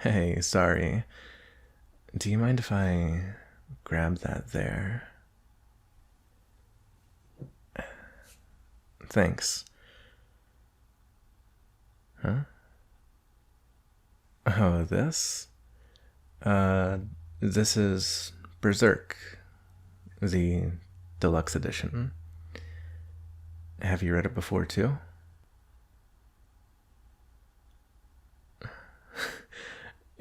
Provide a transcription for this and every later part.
Hey, sorry. Do you mind if I grab that there? Thanks. Huh? Oh, this? Uh, this is Berserk, the deluxe edition. Have you read it before, too?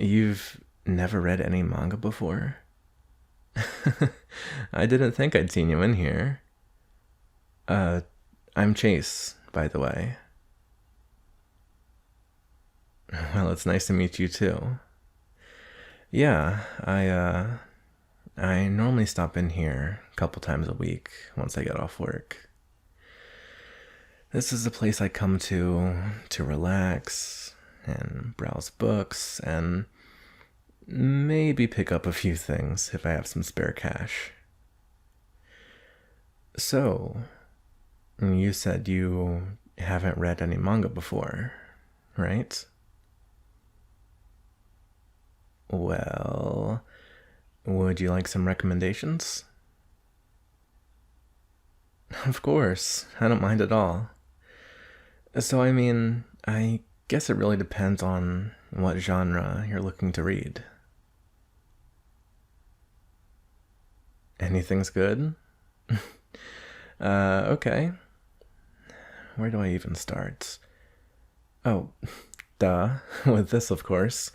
You've never read any manga before? I didn't think I'd seen you in here. Uh, I'm Chase, by the way. Well, it's nice to meet you, too. Yeah, I normally stop in here a couple times a week once I get off work. This is the place I come to relax and browse books and maybe pick up a few things if I have some spare cash. So, you said you haven't read any manga before, right? Well, would you like some recommendations? Of course, I don't mind at all. So, I guess it really depends on what genre you're looking to read. Anything's good? Okay. Where do I even start? Oh, duh. With this, of course.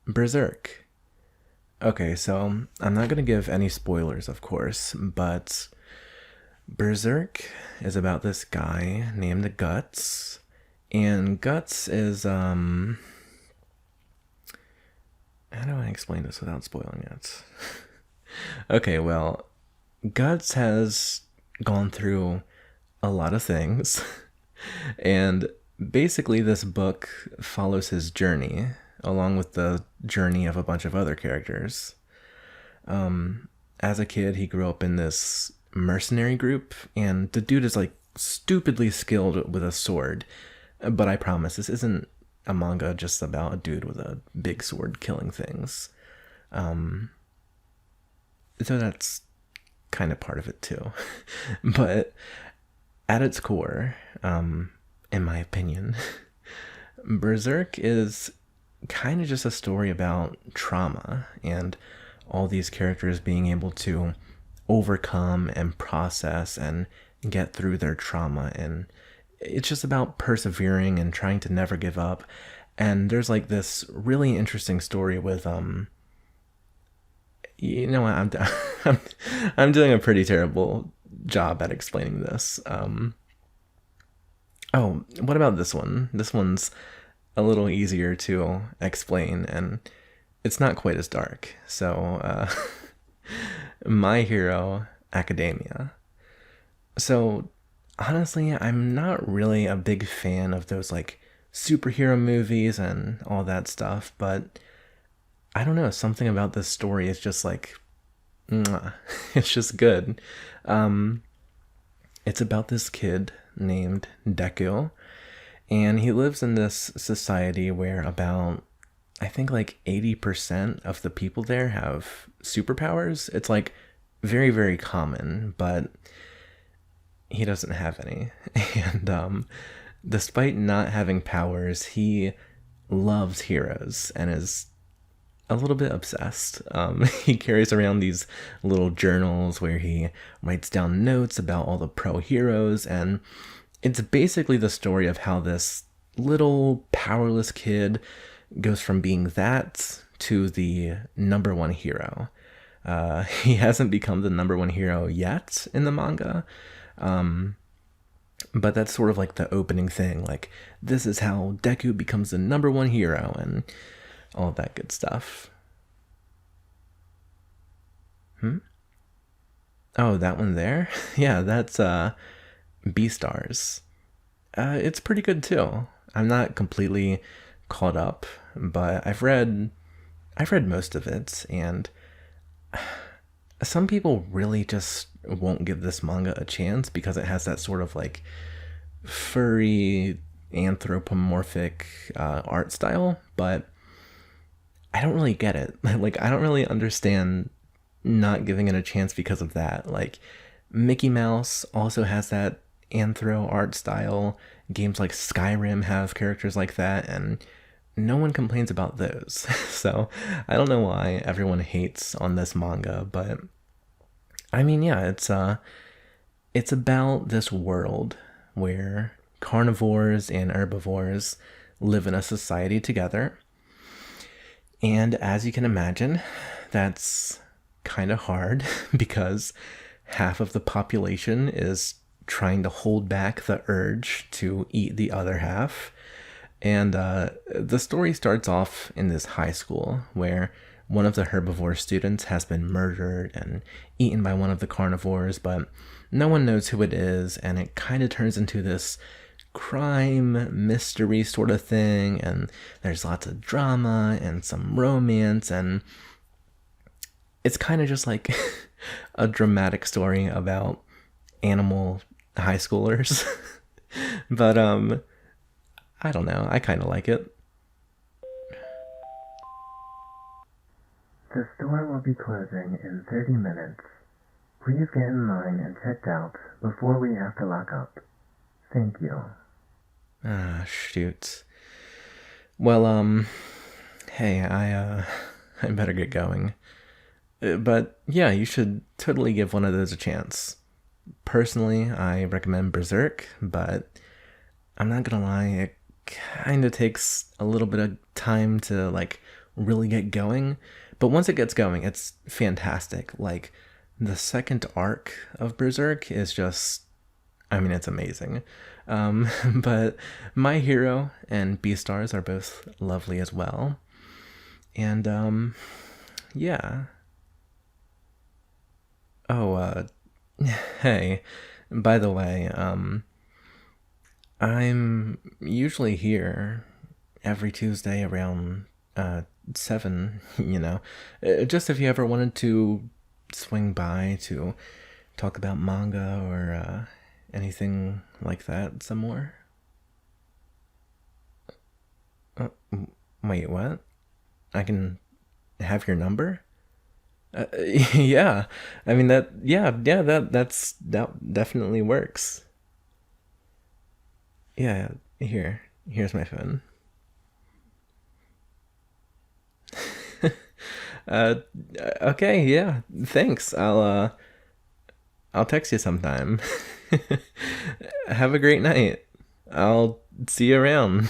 Berserk. Okay, so I'm not gonna give any spoilers, of course, but Berserk is about this guy named Guts. And Guts is, how do I explain this without spoiling it? Okay, well, Guts has gone through a lot of things, and basically, this book follows his journey along with the journey of a bunch of other characters. As a kid, he grew up in this mercenary group, and the dude is like stupidly skilled with a sword. But I promise, this isn't a manga just about a dude with a big sword killing things. Um, so that's kind of part of it too. But at its core, in my opinion, Berserk is kind of just a story about trauma and all these characters being able to overcome and process and get through their trauma. And it's just about persevering and trying to never give up. And there's like this really interesting story with you know what, I'm I'm doing a pretty terrible job at explaining this. Oh, what about this one? This one's a little easier to explain, and it's not quite as dark. So, My Hero Academia. So, honestly, I'm not really a big fan of those like superhero movies and all that stuff, but I don't know, something about this story is just like, mwah. It's just good. Um, it's about this kid named Deku, and he lives in this society where about, I think, like 80% of the people there have superpowers. It's like very, very common, but he doesn't have any. And despite not having powers, he loves heroes and is a little bit obsessed. He carries around these little journals where he writes down notes about all the pro heroes, and it's basically the story of how this little powerless kid goes from being that to the number one hero. He hasn't become the number one hero yet in the manga, but that's sort of like the opening thing. Like, this is how Deku becomes the number one hero and all that good stuff. Hmm? Oh, that one there? Yeah, that's Beastars. It's pretty good too. I'm not completely caught up, but I've read most of it, and some people really just won't give this manga a chance because it has that sort of like furry anthropomorphic art style. But I don't really get it. Like, I don't really understand not giving it a chance because of that. Like, Mickey Mouse also has that anthro art style. Games like Skyrim have characters like that, and no one complains about those. So I don't know why everyone hates on this manga, but I mean, yeah, it's about this world where carnivores and herbivores live in a society together. And as you can imagine, that's kind of hard because half of the population is trying to hold back the urge to eat the other half. And the story starts off in this high school where one of the herbivore students has been murdered and eaten by one of the carnivores, but no one knows who it is, and it kind of turns into this crime mystery sort of thing, and there's lots of drama and some romance, and it's kind of just like a dramatic story about animal high schoolers. But I don't know, I kind of like it. The store will be closing in 30 minutes. Please get in line and checked out before we have to lock up. Thank you. Ah, shoot. Well, hey, I better get going. But yeah, you should totally give one of those a chance. Personally, I recommend Berserk, but I'm not gonna lie, it kind of takes a little bit of time to like really get going. But once it gets going, it's fantastic. Like the second arc of Berserk is just, I mean, it's amazing. But My Hero and Beastars are both lovely as well. And yeah. Oh, hey, by the way, I'm usually here every Tuesday around 7, you know. Just if you ever wanted to swing by to talk about manga or anything like that some more. Uh, Wait, what? I can have your number? Yeah, I mean yeah, that definitely works. Yeah, here's my phone. Uh, okay, yeah, thanks. I'll text you sometime. Have a great night. I'll see you around.